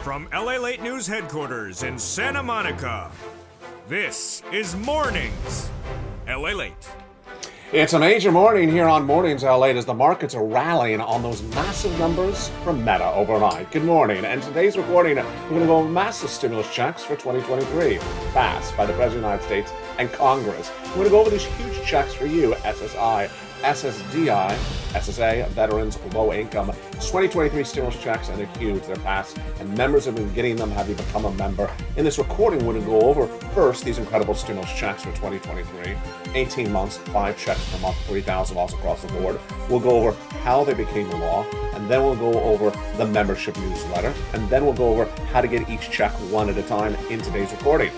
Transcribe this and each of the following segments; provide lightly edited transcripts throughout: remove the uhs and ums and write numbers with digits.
From LALATE News Headquarters in Santa Monica, this is Mornings LALATE. It's a major morning here on Mornings LALATE as the markets are rallying on those massive numbers from Meta overnight. Good morning, and today's recording, we're going to go over massive stimulus checks for 2023, passed by the President of the United States and Congress. We're going to go over these huge checks for you, SSI, SSDI, SSA, veterans, low income. 2023 stimulus checks, and they're huge. They're passed, and members have been getting them. Have you become a member? In this recording, we're going to go over first these incredible stimulus checks for 2023. 18 months, 5 checks per month, 3,000 loss across the board. We'll go over how they became law, and then we'll go over the membership newsletter, and then we'll go over how to get each check one at a time in today's recording.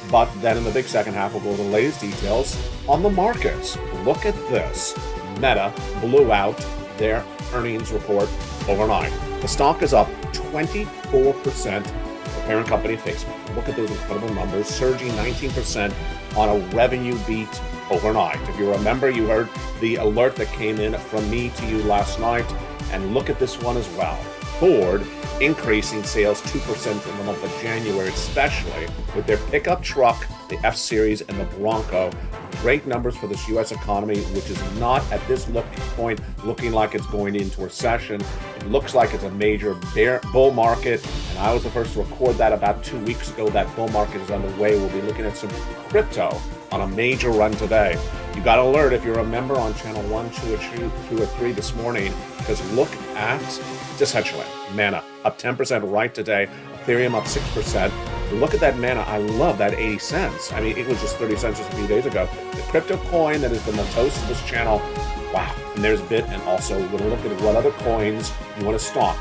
But then in the big second half, we'll go over the latest details on the markets. Look at this. Meta blew out their earnings report overnight. The stock is up 24%. The parent company, Facebook. Look at those incredible numbers, surging 19% on a revenue beat overnight. If you remember, you heard the alert that came in from me to you last night. And look at this one as well. Ford increasing sales 2% in the month of January, especially with their pickup truck, the F-Series, and the Bronco. Great numbers for this U.S. economy, which is not at this point looking like it's going into recession. It looks like it's a major bull market, and I was the first to record that about 2 weeks ago. That bull market is underway. We'll be looking at some crypto on a major run today. You got an alert if you're a member on channel 1, 2, or 3 this morning, because look at Recession, Mana up 10% right today, Ethereum up 6%. Look at that Mana. I love that 80 cents. I mean, it was just 30 cents just a few days ago. The crypto coin that has been the toast of this channel. Wow. And there's Bit, and also we're going to look at what other coins you want to stock.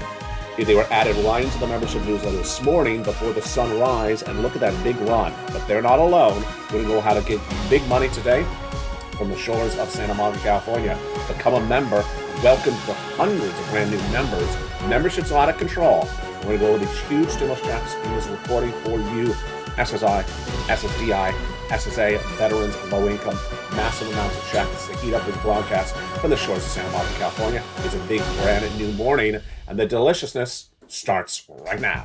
They were added right into the membership newsletter this morning before the sunrise, and look at that big run. But they're not alone. We're going to know how to get big money today from the shores of Santa Monica, California. Become a member. Welcome to the hundreds of brand new members. Membership's out of control. We're going to go over these huge stimulus checks in this recording for you. SSI, SSDI, SSA, veterans, low income, massive amounts of checks to heat up this broadcast from the shores of Santa Monica, California. It's a big brand new morning, and the deliciousness starts right now.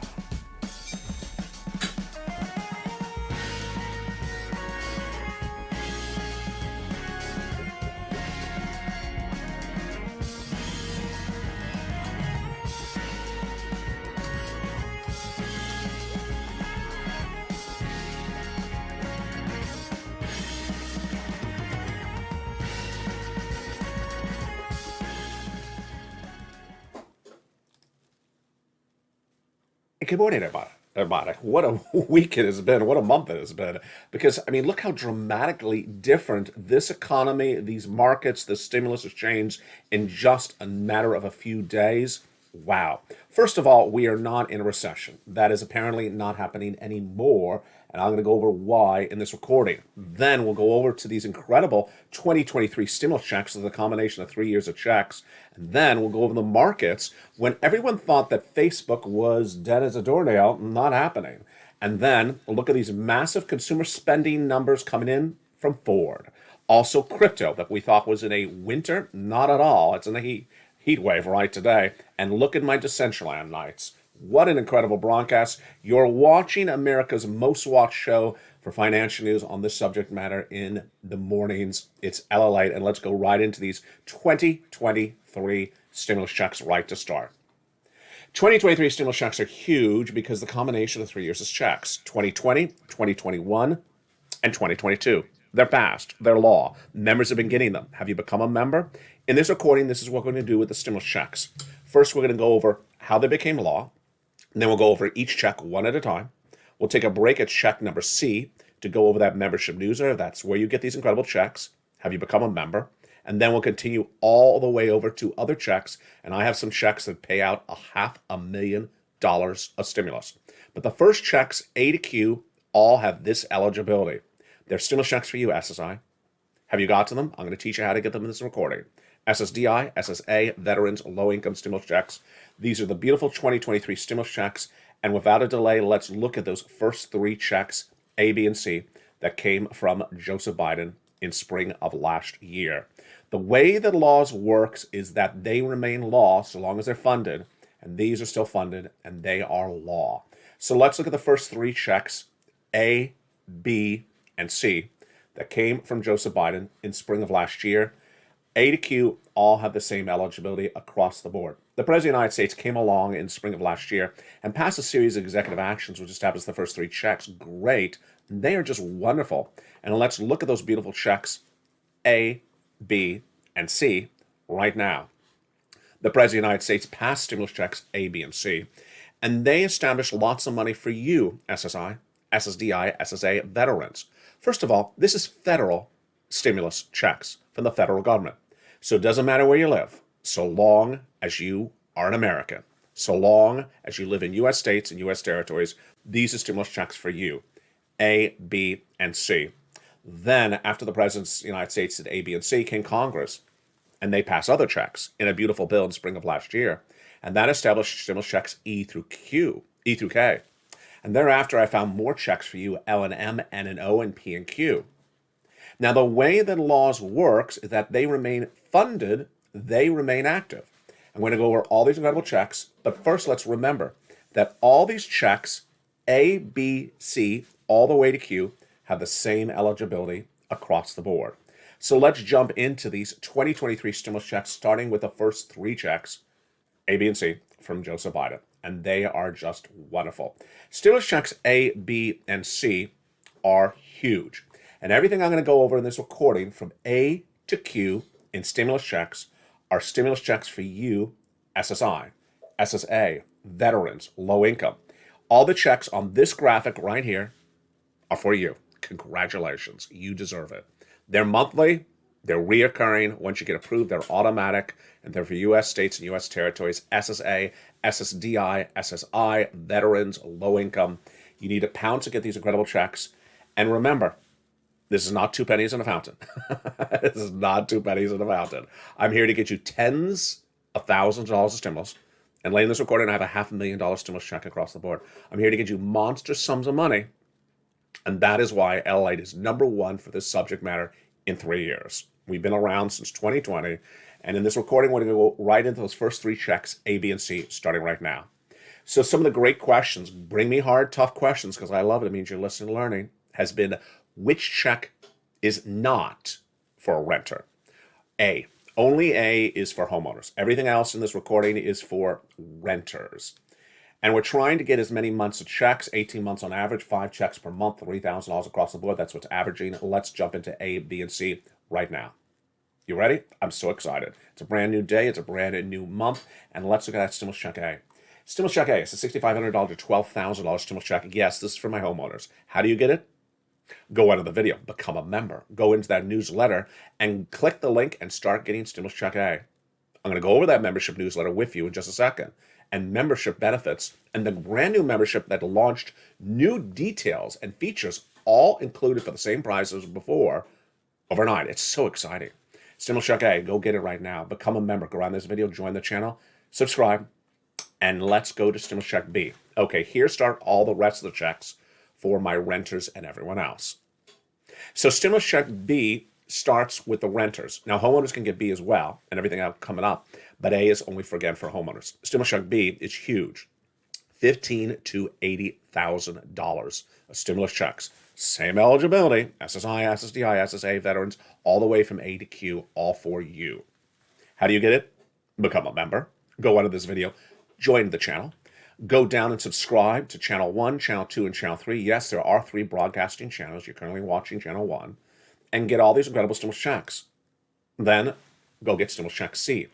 Good morning, everybody. What a week it has been. What a month it has been. Because, I mean, look how dramatically different this economy, these markets, the stimulus has changed in just a matter of a few days. Wow. First of all, we are not in a recession. That is apparently not happening anymore. And I'm going to go over why in this recording. Then we'll go over to these incredible 2023 stimulus checks, the combination of 3 years of checks. And then we'll go over the markets when everyone thought that Facebook was dead as a doornail, not happening. And then we'll look at these massive consumer spending numbers coming in from Ford. Also crypto that we thought was in a winter, not at all. It's in a heat wave right today. And look at my Decentraland nights. What an incredible broadcast. You're watching America's most watched show for financial news on this subject matter in the mornings. It's LALATE, and let's go right into these 2023 stimulus checks right to start. 2023 stimulus checks are huge because the combination of 3 years is checks. 2020, 2021, and 2022. They're passed. They're law. Members have been getting them. Have you become a member? In this recording, this is what we're going to do with the stimulus checks. First, we're going to go over how they became law. And then we'll go over each check one at a time. We'll take a break at check number C to go over that membership newsletter. That's where you get these incredible checks. Have you become a member? And then we'll continue all the way over to other checks. And I have some checks that pay out $500,000 of stimulus. But the first checks, A to Q, all have this eligibility. They're stimulus checks for you, SSI. Have you got to them? I'm going to teach you how to get them in this recording. SSDI, SSA, veterans, low-income stimulus checks. These are the beautiful 2023 stimulus checks. And without a delay, let's look at those first 3 checks, A, B, and C, that came from Joseph Biden in spring of last year. The way that laws works is that they remain law so long as they're funded, And these are still funded, and they are law. So let's look at the first three checks, A, B, and C, that came from Joseph Biden in spring of last year. A to Q all have the same eligibility across the board. The President of the United States came along in spring of last year and passed a series of executive actions which established the first three checks. Great. They are just wonderful. And let's look at those beautiful checks, A, B, and C, right now. The President of the United States passed stimulus checks A, B, and C, and they established lots of money for you, SSI, SSDI, SSA veterans. First of all, this is federal stimulus checks from the federal government. So it doesn't matter where you live, so long as you are an American, so long as you live in U.S. states and U.S. territories, these are stimulus checks for you, A, B, and C. Then, after the President of the United States did A, B, and C, came Congress, and they passed other checks in a beautiful bill in spring of last year, and that established stimulus checks E through K. And thereafter, I found more checks for you, L and M, N and O, and P and Q. Now, the way that laws works is that they remain funded, they remain active. I'm going to go over all these incredible checks, but first let's remember that all these checks, A, B, C, all the way to Q, have the same eligibility across the board. So let's jump into these 2023 stimulus checks, starting with the first three checks, A, B, and C, from Joseph Biden. And they are just wonderful. Stimulus checks A, B, and C are huge. And everything I'm going to go over in this recording from A to Q in stimulus checks are stimulus checks for you, SSI, SSA, veterans, low income. All the checks on this graphic right here are for you. Congratulations. You deserve it. They're monthly. They're reoccurring. Once you get approved, they're automatic. And they're for U.S. states and U.S. territories, SSA, SSDI, SSI, veterans, low income. You need £1 to get these incredible checks. And remember, this is not 2 pennies in a fountain. This is not 2 pennies in a fountain. I'm here to get you tens of thousands of dollars of stimulus. And laying this recording, I have a $500,000 stimulus check across the board. I'm here to get you monster sums of money. And that is why LALATE is #1 for this subject matter in 3 years. We've been around since 2020. And in this recording, we're going to go right into those first three checks, A, B, and C, starting right now. So some of the great questions, bring me hard, tough questions, because I love it. It means you're listening and learning, has been, which check is not for a renter? A, only A is for homeowners. Everything else in this recording is for renters. And we're trying to get as many months of checks, 18 months on average, 5 checks per month, $3,000 across the board. That's what's averaging. Let's jump into A, B, and C right now. You ready? I'm so excited. It's a brand new day. It's a brand new month. And let's look at that stimulus check A. Stimulus check A. It's a $6,500 to $12,000 stimulus check. Yes, this is for my homeowners. How do you get it? Go out of the video, become a member, go into that newsletter and click the link and start getting stimulus check A. I'm going to go over that membership newsletter with you in just a second, and membership benefits and the brand new membership that launched new details and features all included for the same price as before overnight. It's so exciting. Stimulus check A, go get it right now. Become a member. Go around this video, join the channel, subscribe, and let's go to stimulus check B. Okay, here start all the rest of the checks for my renters and everyone else. So stimulus check B starts with the renters. Now, homeowners can get B as well, and everything else coming up, but A is only for, again, for homeowners. Stimulus check B is huge. $15,000 to $80,000 of stimulus checks. Same eligibility, SSI, SSDI, SSA, veterans, all the way from A to Q, all for you. How do you get it? Become a member. Go under this video, join the channel. Go down and subscribe to Channel 1, Channel 2, and Channel 3. Yes, there are 3 broadcasting channels. You're currently watching Channel 1. And get all these incredible stimulus checks. Then go get stimulus check C.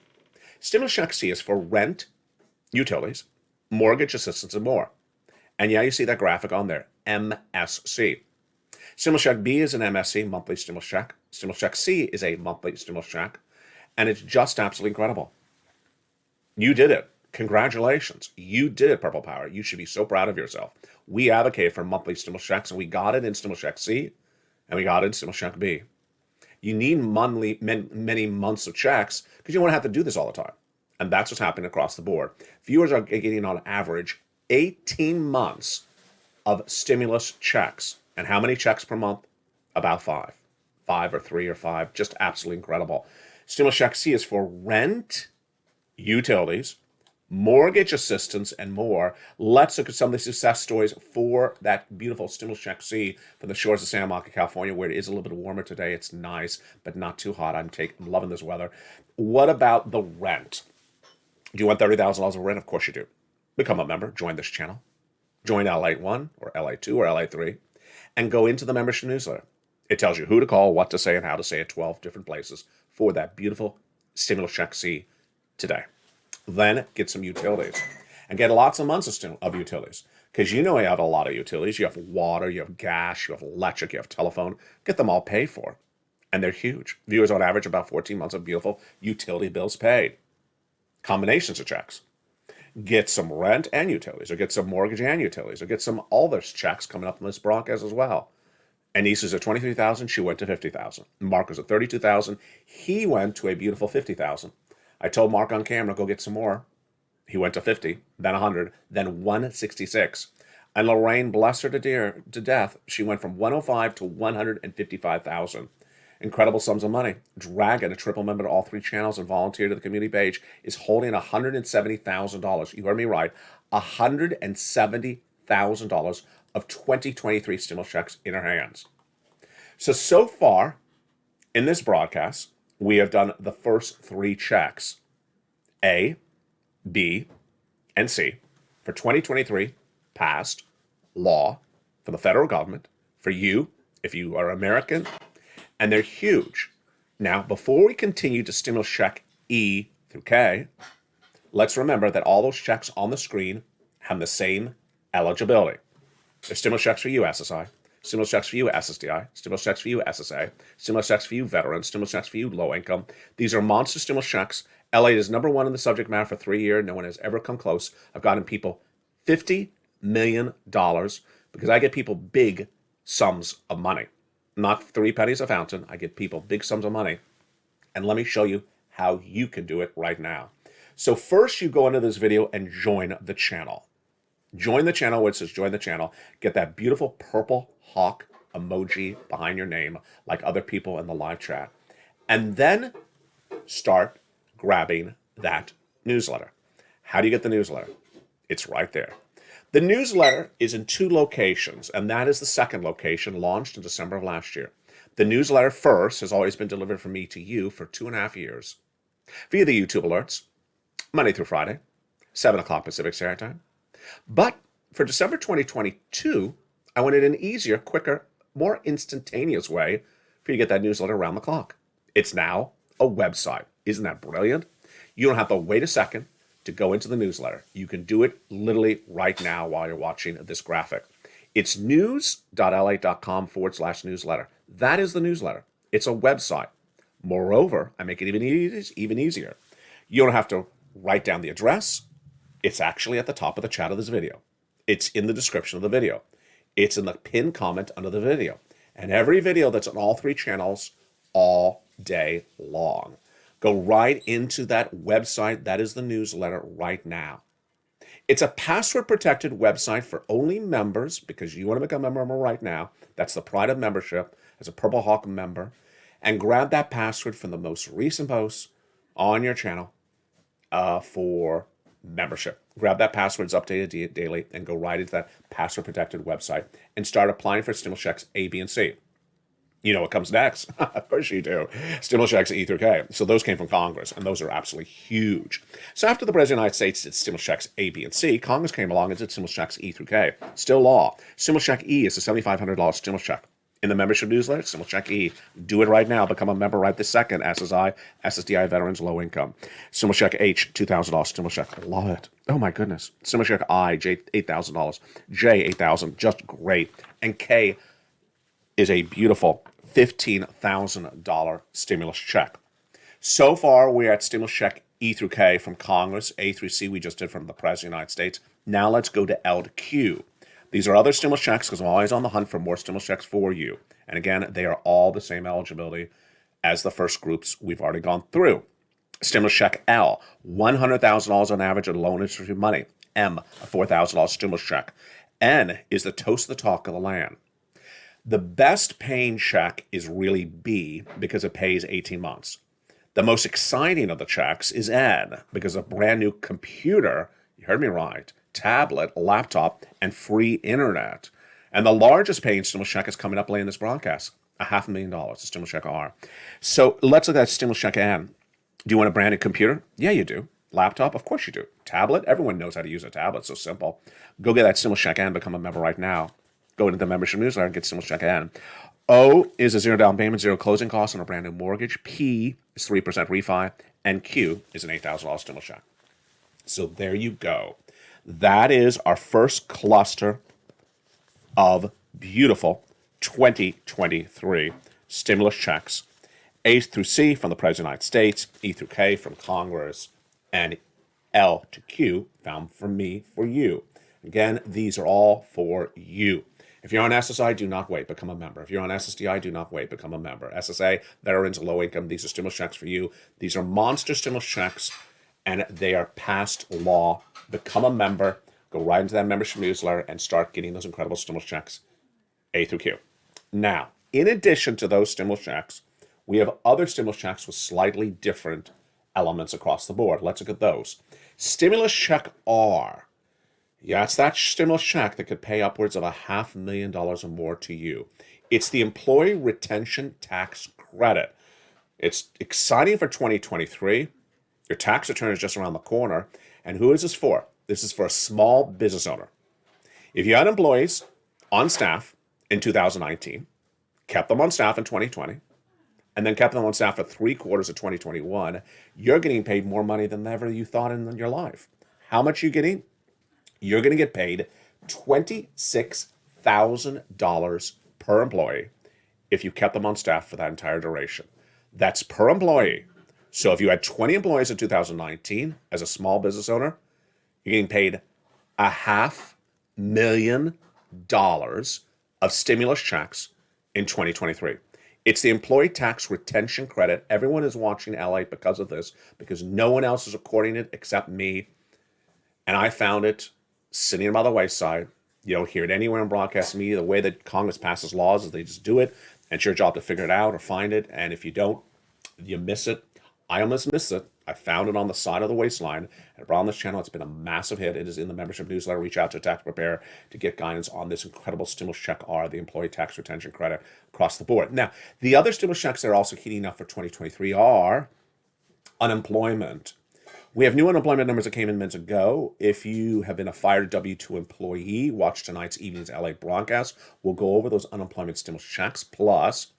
Stimulus check C is for rent, utilities, mortgage assistance, and more. And yeah, you see that graphic on there, MSC. Stimulus check B is an MSC, monthly stimulus check. Stimulus check C is a monthly stimulus check. And it's just absolutely incredible. You did it. Congratulations. You did it, Purple Power. You should be so proud of yourself. We advocate for monthly stimulus checks, and we got it in stimulus check C, and we got it in stimulus check B. You need many months of checks because you don't want to have to do this all the time. And that's what's happening across the board. Viewers are getting, on average, 18 months of stimulus checks. And how many checks per month? About 5. 5 or 3 or 5. Just absolutely incredible. Stimulus check C is for rent, utilities, mortgage assistance, and more. Let's look at some of the success stories for that beautiful stimulus check C from the shores of Santa Monica, California, where it is a little bit warmer today. It's nice, but not too hot. I'm loving this weather. What about the rent? Do you want $30,000 of rent? Of course you do. Become a member. Join this channel. Join LALATE 1 or LALATE 2 or LALATE 3 and go into the membership newsletter. It tells you who to call, what to say, and how to say it 12 different places for that beautiful stimulus check C today. Then get some utilities and get lots of months of utilities, because you know you have a lot of utilities. You have water, you have gas, you have electric, you have telephone. Get them all paid for, and they're huge. Viewers on average about 14 months of beautiful utility bills paid. Combinations of checks. Get some rent and utilities, or get some mortgage and utilities, or get some all those checks coming up in this broadcast as well. Anissa's at $23,000. She went to $50,000. Mark was at $32,000. He went to a beautiful $50,000. I told Mark on camera, go get some more. He went to 50, then 100, then 166. And Lorraine, bless her to death, she went from 105 to 155,000. Incredible sums of money. Dragon, a triple member to all three channels and volunteer to the community page, is holding $170,000. You heard me right. $170,000 of 2023 stimulus checks in her hands. So far in this broadcast, we have done the first three checks, A, B, and C, for 2023 passed law from the federal government for you, if you are American, and they're huge. Now, before we continue to stimulus check E through K, let's remember that all those checks on the screen have the same eligibility. There's stimulus checks for you, SSI. Stimulus checks for you, SSDI. Stimulus checks for you, SSA. Stimulus checks for you, veterans. Stimulus checks for you, low income. These are monster stimulus checks. LA is number one in the subject matter for 3 years. No one has ever come close. I've gotten people $50 million because I get people big sums of money. Not 3 pennies a fountain. I get people big sums of money. And let me show you how you can do it right now. So first you go into this video and join the channel. Join the channel where it says join the channel. Get that beautiful purple hawk emoji behind your name like other people in the live chat. And then start grabbing that newsletter. How do you get the newsletter? It's right there. The newsletter is in 2 locations, and that is the second location, launched in December of last year. The newsletter first has always been delivered from me to you for 2.5 years via the YouTube alerts, Monday through Friday, 7 o'clock Pacific Standard Time. But for December 2022, I wanted an easier, quicker, more instantaneous way for you to get that newsletter around the clock. It's now a website. Isn't that brilliant? You don't have to wait a second to go into the newsletter. You can do it literally right now while you're watching this graphic. It's news.la.com/newsletter. That is the newsletter. It's a website. Moreover, I make it even easier. You don't have to write down the address. It's actually at the top of the chat of this video. It's in the description of the video. It's in the pinned comment under the video. And every video that's on all 3 channels all day long. Go right into that website. That is the newsletter right now. It's a password-protected website for only members, because you want to become a member right now. That's the pride of membership as a Purple Hawk member. And grab that password from the most recent posts on your channel for membership. Grab that password, it's updated daily, and go right into that password-protected website and start applying for stimulus checks A, B, and C. You know what comes next? Of course you do. Stimulus checks E through K. So those came from Congress, and those are absolutely huge. So after the President of the United States did stimulus checks A, B, and C, Congress came along and did stimulus checks E through K. Still law. Stimulus check E is a $7,500 stimulus check. In the membership newsletter, stimulus check E. Do it right now. Become a member right this second. SSI, SSDI veterans, low income. Stimulus check H, $2,000 stimulus check. Love it. Oh my goodness. Stimulus check I, J, $8,000. J, $8,000. Just great. And K is a beautiful $15,000 stimulus check. So far, we're at stimulus check E through K from Congress. A through C we just did from the President of the United States. Now let's go to L to Q. These are other stimulus checks because I'm always on the hunt for more stimulus checks for you. And again, they are all the same eligibility as the first groups we've already gone through. Stimulus check L, $100,000 on average of loan interest money. M, a $4,000 stimulus check. N is the toast of the talk of the land. The best paying check is really B because it pays 18 months. The most exciting of the checks is N, because a brand new computer, you heard me right, tablet, laptop, and free internet. And the largest paying stimulus check is coming up late in this broadcast, $500,000, the stimulus check R. So let's look at stimulus check N. Do you want a branded computer? Yeah, you do. Laptop? Of course you do. Tablet? Everyone knows how to use a tablet. So simple. Go get that stimulus check N, become a member right now. Go into the membership newsletter and get stimulus check N. O is a zero down payment, zero closing costs on a brand new mortgage. P is 3% refi. And Q is an $8,000 stimulus check. So there you go. That is our first cluster of beautiful 2023 stimulus checks. A through C from the President of the United States, E through K from Congress, and L to Q found from me for you. Again, these are all for you. If you're on SSI, do not wait, become a member. If you're on SSDI, do not wait, become a member. SSA, veterans, low income, these are stimulus checks for you. These are monster stimulus checks, and they are passed law. Become a member, go right into that membership newsletter, and start getting those incredible stimulus checks, A through Q. Now, in addition to those stimulus checks, we have other stimulus checks with slightly different elements across the board. Let's look at those. Stimulus check R. Yeah, it's that stimulus check that could pay upwards of $500,000 or more to you. It's the employee retention tax credit. It's exciting for 2023. Your tax return is just around the corner. And who is this for? This is for a small business owner. If you had employees on staff in 2019, kept them on staff in 2020, and then kept them on staff for 3 quarters of 2021, you're getting paid more money than ever you thought in your life. How much are you getting? You're going to get paid $26,000 per employee if you kept them on staff for that entire duration. That's per employee. So if you had 20 employees in 2019 as a small business owner, you're getting paid $500,000 of stimulus checks in 2023. It's the employee tax retention credit. Everyone is watching LATE because of this, because no one else is recording it except me. And I found it sitting by the wayside. You don't hear it anywhere in broadcast media. The way that Congress passes laws is they just do it. And it's your job to figure it out or find it. And if you don't, you miss it. I almost missed it. I found it on the side of the waistline and brought on this channel. It's been a massive hit. It is in the membership newsletter. Reach out to a tax preparer to get guidance on this incredible stimulus check R, the employee tax retention credit across the board. Now, the other stimulus checks that are also heating up for 2023 are unemployment. We have new unemployment numbers that came in minutes ago. If you have been a fired W-2 employee, watch tonight's evening's LATE broadcast. We'll go over those unemployment stimulus checks. Plus,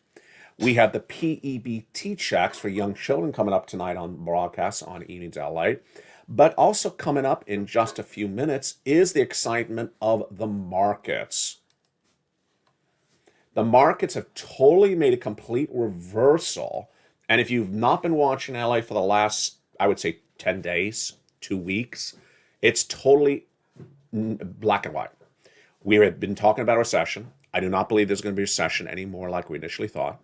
we have the PEBT checks for young children coming up tonight on broadcast on Evenings LATE. But also coming up in just a few minutes is the excitement of the markets. The markets have totally made a complete reversal. And if you've not been watching LA for the last, I would say, 10 days, 2 weeks, it's totally black and white. We have been talking about a recession. I do not believe there's going to be a recession anymore like we initially thought.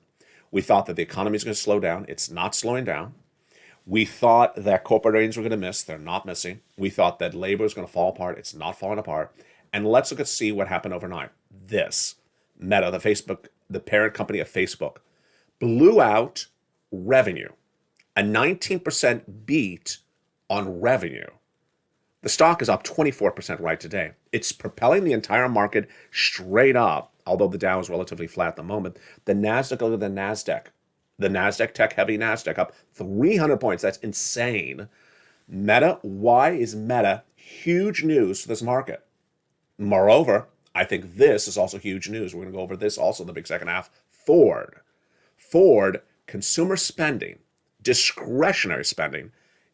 We thought that the economy is going to slow down. It's not slowing down. We thought that corporate earnings were going to miss. They're not missing. We thought that labor is going to fall apart. It's not falling apart. And let's look at see what happened overnight. This, Meta, the parent company of Facebook, blew out revenue, a 19% beat on revenue. The stock is up 24% right today. It's propelling the entire market straight up, although the Dow is relatively flat at the moment. The Nasdaq, look at the Nasdaq tech-heavy Nasdaq up 300 points. That's insane. Meta, why is Meta huge news for this market? Moreover, I think this is also huge news. We're going to go over this also in the big second half. Ford, consumer spending, discretionary spending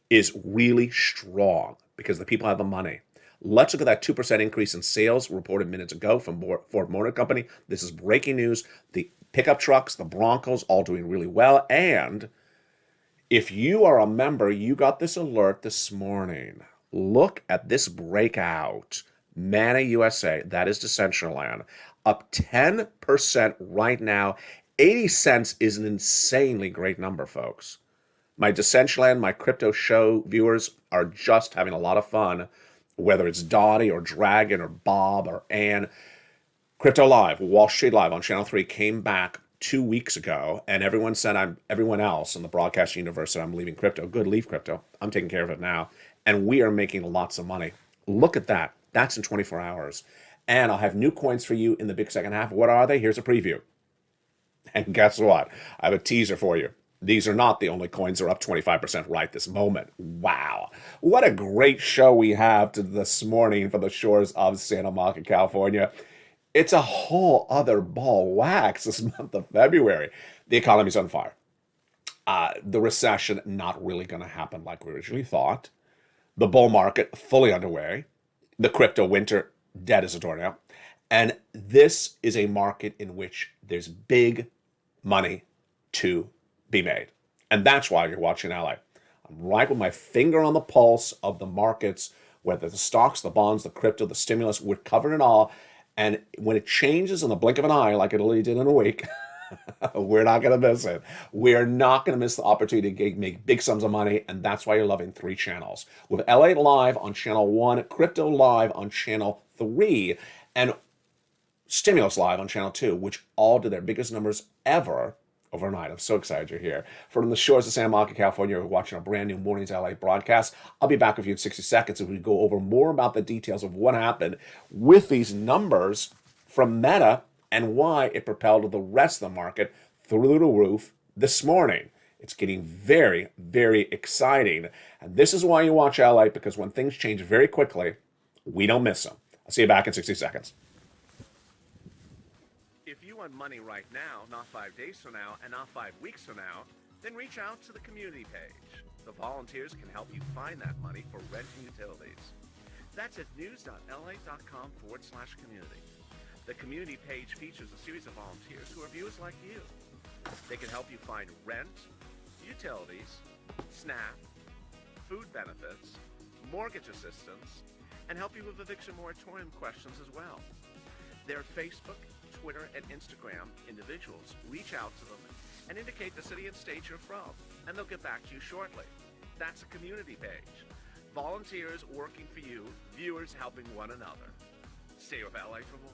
is really strong because the people have the money. Let's look at that 2% increase in sales reported minutes ago from Ford Motor Company. This is breaking news. The pickup trucks, the Broncos, all doing really well. And if you are a member, you got this alert this morning. Look at this breakout. Mana USA, that is Decentraland, up 10% right now. 80 cents is an insanely great number, folks. My Decentraland, my crypto show viewers are just having a lot of fun, whether it's Dottie or Dragon or Bob or Ann. Crypto Live, Wall Street Live on Channel 3 came back 2 weeks ago, and everyone else in the broadcast universe said I'm leaving crypto. Good, leave crypto. I'm taking care of it now, and we are making lots of money. Look at that. That's in 24 hours. And I'll have new coins for you in the big second half. What are they? Here's a preview. And guess what? I have a teaser for you. These are not the only coins that are up 25% right this moment. Wow. What a great show we have this morning from the shores of Santa Monica, California. It's a whole other ball wax this month of February. The economy's on fire. The recession not really going to happen like we originally thought. The bull market fully underway. The crypto winter dead as a doornail. And this is a market in which there's big money to be made. And that's why you're watching LA. I'm right with my finger on the pulse of the markets, whether the stocks, the bonds, the crypto, the stimulus, we're covering it all. And when it changes in the blink of an eye, like it only did in a week, we're not going to miss it. We're not going to miss the opportunity to make big sums of money, and that's why you're loving 3 channels. With LA Live on Channel 1, Crypto Live on Channel 3, and Stimulus Live on Channel 2, which all did their biggest numbers ever overnight. I'm so excited you're here. From the shores of Santa Monica, California, we're watching a brand new Mornings LA broadcast. I'll be back with you in 60 seconds as we go over more about the details of what happened with these numbers from Meta and why it propelled the rest of the market through the roof this morning. It's getting very, very exciting. And this is why you watch LA, because when things change very quickly, we don't miss them. I'll see you back in 60 seconds. If you want money right now, not 5 days from now, and not 5 weeks from now, then reach out to the community page. The volunteers can help you find that money for rent and utilities. That's at news.la.com/community. The community page features a series of volunteers who are viewers like you. They can help you find rent, utilities, SNAP, food benefits, mortgage assistance, and help you with eviction moratorium questions as well. Their Facebook, Twitter, and Instagram individuals reach out to them and indicate the city and state you're from, and they'll get back to you shortly. That's a community page. Volunteers working for you, viewers helping one another. Stay with LA for more.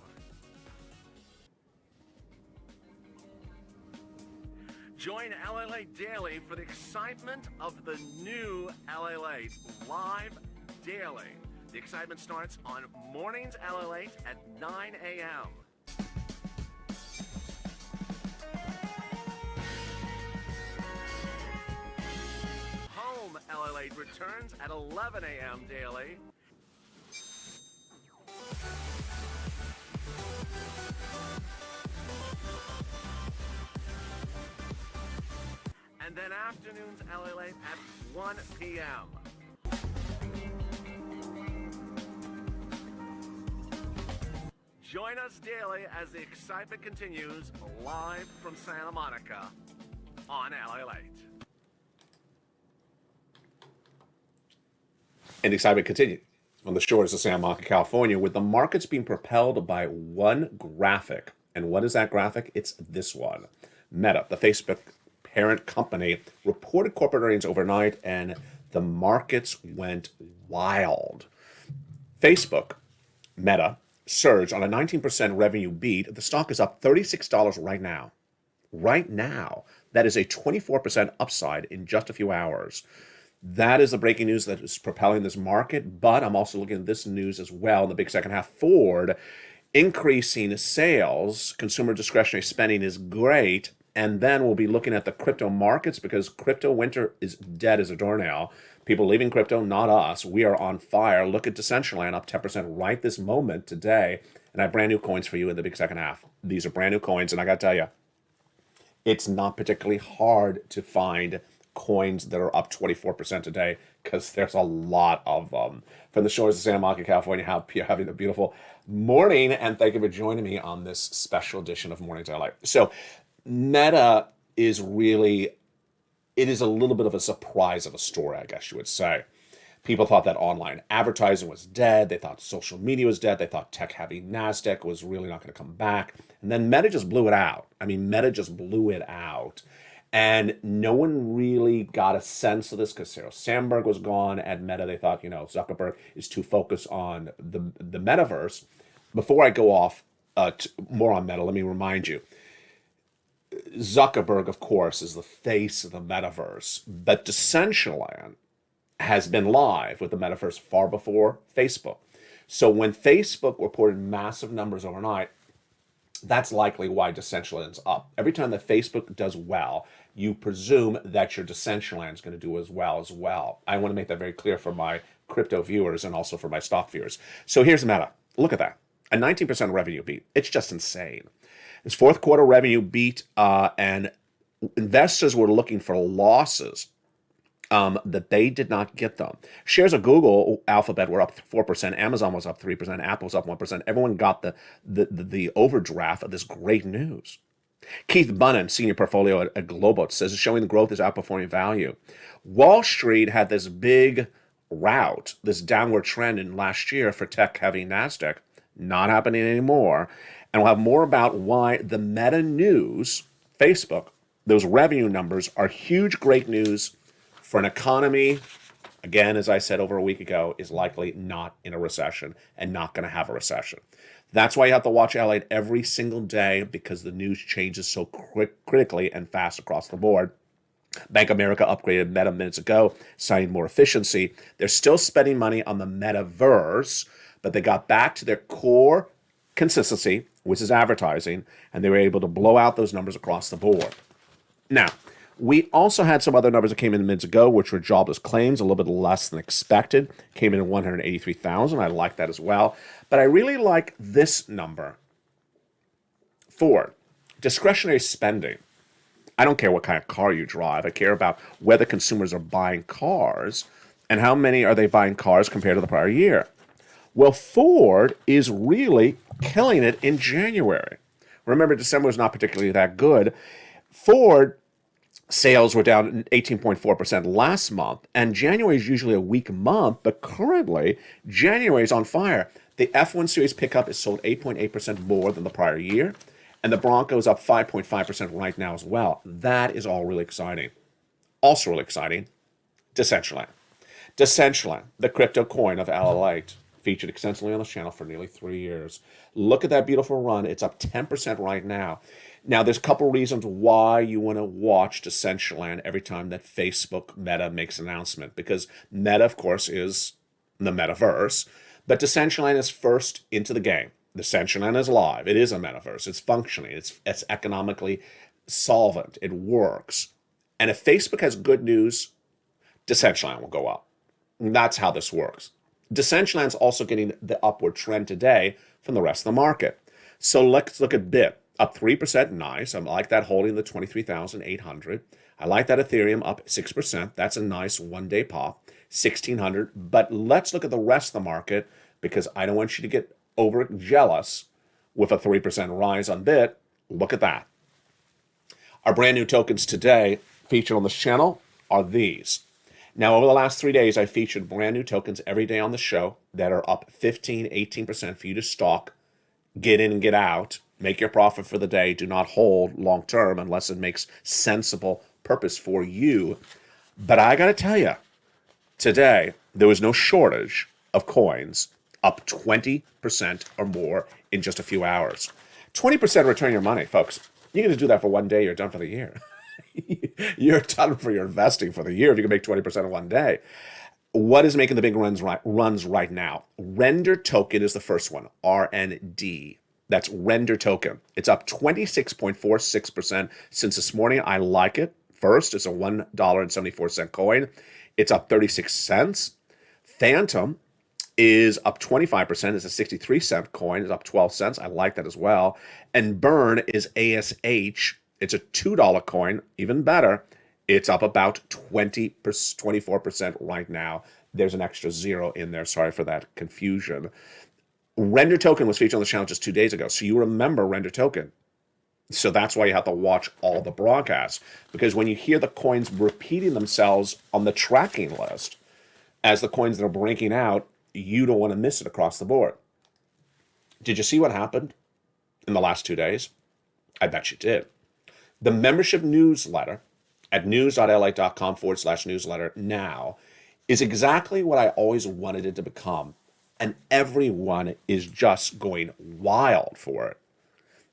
Join LALATE Daily for the excitement of the new LALATE Live Daily. The excitement starts on Mornings LALATE at 9 a.m. Home LALATE returns at 11 a.m. daily. And then afternoons LALATE at 1 p.m. Join us daily as the excitement continues live from Santa Monica on LALATE. And the excitement continues on the shores of Santa Monica, California, with the markets being propelled by one graphic. And what is that graphic? It's this one. Meta, the Facebook parent company, reported corporate earnings overnight, and the markets went wild. Facebook, Meta, surged on a 19% revenue beat. The stock is up $36 right now. Right now. That is a 24% upside in just a few hours. That is the breaking news that is propelling this market, but I'm also looking at this news as well in the big second half. Ford increasing sales, consumer discretionary spending is great, and then we'll be looking at the crypto markets because crypto winter is dead as a doornail. People leaving crypto, not us. We are on fire. Look at Decentraland up 10% right this moment today, and I have brand new coins for you in the big second half. These are brand new coins, and I got to tell you, it's not particularly hard to find coins that are up 24% today because there's a lot of them. From the shores of Santa Monica, California, having a beautiful morning, and thank you for joining me on this special edition of Mornings LA. So Meta is really, it is a little bit of a surprise of a story, I guess you would say. People thought that online advertising was dead. They thought social media was dead. They thought tech-heavy NASDAQ was really not going to come back. And then Meta just blew it out. Meta just blew it out. And no one really got a sense of this because Sheryl Sandberg was gone at Meta. They thought, Zuckerberg is too focused on the metaverse. Before I go off more on Meta, let me remind you, Zuckerberg, of course, is the face of the metaverse, but Decentraland has been live with the metaverse far before Facebook. So when Facebook reported massive numbers overnight, that's likely why Decentraland's up. Every time that Facebook does well, you presume that your Decentraland is going to do as well. I want to make that very clear for my crypto viewers and also for my stock viewers. So here's Meta. Look at that. A 19% revenue beat. It's just insane. This fourth quarter revenue beat, and investors were looking for losses that they did not get them. Shares of Google, Alphabet were up 4%, Amazon was up 3%, Apple was up 1%. Everyone got the overdraft of this great news. Keith Bunnan, senior portfolio at Global, says it's showing the growth is outperforming value. Wall Street had this big rout, this downward trend in last year for tech-heavy NASDAQ. Not happening anymore. And we'll have more about why the Meta news, Facebook, those revenue numbers are huge, great news for an economy, again, as I said over a week ago, is likely not in a recession and not going to have a recession. That's why you have to watch LATE every single day, because the news changes so critically and fast across the board. Bank of America upgraded Meta minutes ago, citing more efficiency. They're still spending money on the metaverse, but they got back to their core consistency, which is advertising, and they were able to blow out those numbers across the board. Now, we also had some other numbers that came in minutes ago, which were jobless claims, a little bit less than expected. Came in at 183,000. I like that as well. But I really like this number. Ford, discretionary spending. I don't care what kind of car you drive. I care about whether consumers are buying cars and how many are they buying cars compared to the prior year. Well, Ford is really killing it in January. Remember, December was not particularly that good. Ford sales were down 18.4% last month, and January is usually a weak month, but currently, January is on fire. The F1 Series pickup is sold 8.8% more than the prior year, and the Bronco is up 5.5% right now as well. That is all really exciting. Also really exciting, Decentraland. Decentraland, the crypto coin of LALATE, featured extensively on this channel for nearly 3 years. Look at that beautiful run. It's up 10% right now. Now, there's a couple reasons why you want to watch Decentraland every time that Facebook Meta makes an announcement, because Meta, of course, is the metaverse, but Decentraland is first into the game. Decentraland is live. It is a metaverse. It's functioning. It's economically solvent. It works. And if Facebook has good news, Decentraland will go up. And that's how this works. Decentraland's also getting the upward trend today from the rest of the market. So let's look at BIP. Up 3%, nice. I like that holding the 23,800. I like that Ethereum up 6%. That's a nice one-day pop, 1,600. But let's look at the rest of the market, because I don't want you to get over jealous with a 3% rise on BIT. Look at that. Our brand new tokens today featured on this channel are these. Now, over the last 3 days, I featured brand new tokens every day on the show that are up 15, 18% for you to stock, get in and get out, make your profit for the day. Do not hold long term unless it makes sensible purpose for you. But I got to tell you, today, there was no shortage of coins up 20% or more in just a few hours. 20% return your money, folks. You can just do that for 1 day, you're done for the year. You're done for your investing for the year if you can make 20% in 1 day. What is making the big runs right now? Render token is the first one, RND. That's Render token. It's up 26.46% since this morning. I like it. First, it's a $1.74 coin. It's up 36 cents. Phantom is up 25%. It's a 63-cent coin. It's up 12 cents. I like that as well. And Burn is ASH. It's a $2 coin. Even better. It's up about 24% right now. There's an extra zero in there. Sorry for that confusion. Render token was featured on the channel just 2 days ago. So you remember Render token. So that's why you have to watch all the broadcasts. Because when you hear the coins repeating themselves on the tracking list, as the coins that are breaking out, you don't want to miss it across the board. Did you see what happened in the last 2 days? I bet you did. The membership newsletter at news.lalate.com/newsletter now is exactly what I always wanted it to become. And everyone is just going wild for it.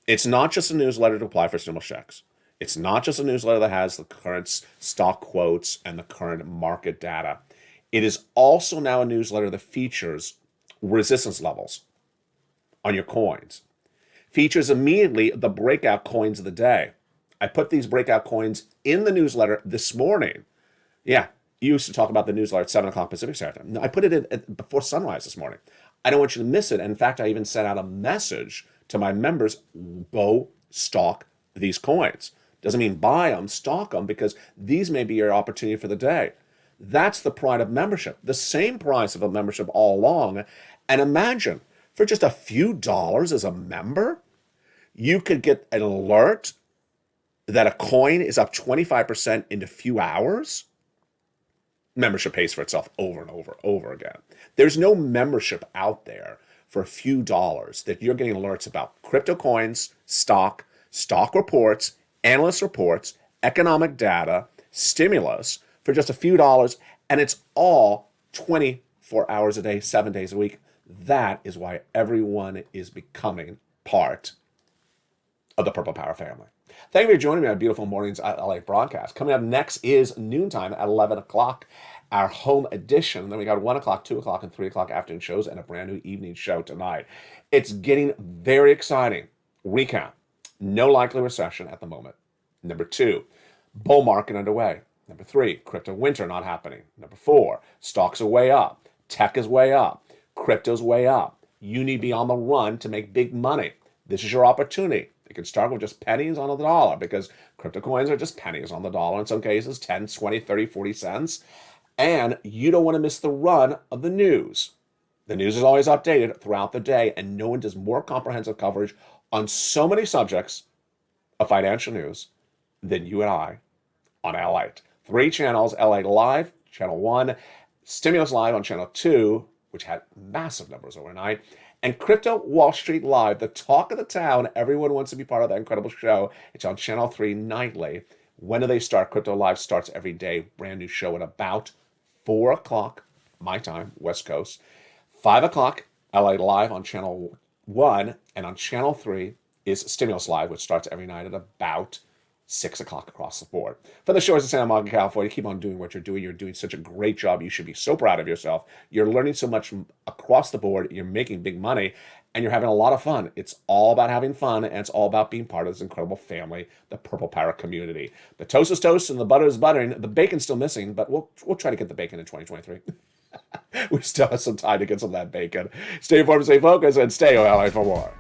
It's not just a newsletter to apply for stimulus checks. It's not just a newsletter that has the current stock quotes and the current market data. It is also now a newsletter that features resistance levels on your coins. Features immediately the breakout coins of the day. I put these breakout coins in the newsletter this morning. Yeah, you used to talk about the newsletter at 7 o'clock Pacific Standard Time. No, I put it in before sunrise this morning. I don't want you to miss it. In fact, I even sent out a message to my members, go stock these coins. Doesn't mean buy them, stock them, because these may be your opportunity for the day. That's the pride of membership. The same price of a membership all along. And imagine, for just a few dollars as a member, you could get an alert that a coin is up 25% in a few hours. Membership pays for itself over and over again. There's no membership out there for a few dollars that you're getting alerts about crypto coins, stock reports, analyst reports, economic data, stimulus for just a few dollars, and it's all 24 hours a day, 7 days a week. That is why everyone is becoming part of the Purple Power family. Thank you for joining me on Beautiful Mornings at LALATE broadcast. Coming up next is noontime at 11 o'clock, our home edition. Then we got 1 o'clock, 2 o'clock, and 3 o'clock afternoon shows, and a brand new evening show tonight. It's getting very exciting. Recap: no likely recession at the moment. Number 2, bull market underway. Number 3, crypto winter not happening. Number 4, stocks are way up. Tech is way up. Crypto's way up. You need to be on the run to make big money. This is your opportunity. You can start with just pennies on the dollar because crypto coins are just pennies on the dollar in some cases, 10, 20, 30, 40 cents. And you don't want to miss the run of the news. The news is always updated throughout the day, and no one does more comprehensive coverage on so many subjects of financial news than you and I on LALATE. 3 channels: LALATE Live, Channel 1, Stimulus Live on Channel 2, which had massive numbers overnight, and Crypto Wall Street Live, the talk of the town. Everyone wants to be part of that incredible show. It's on Channel 3 nightly. When do they start? Crypto Live starts every day. Brand new show at about 4 o'clock, my time, West Coast. 5 o'clock, LA Live on Channel 1, and on Channel 3 is Stimulus Live, which starts every night at about 6 o'clock across the board. For the shores of Santa Monica, California, keep on doing what you're doing. You're doing such a great job. You should be so proud of yourself. You're learning so much across the board. You're making big money, and you're having a lot of fun. It's all about having fun, and it's all about being part of this incredible family, the Purple Power community. The toast is toast, and the butter is buttering. The bacon's still missing, but we'll try to get the bacon in 2023. We still have some time to get some of that bacon. Stay informed, stay focused, and stay OLA for more.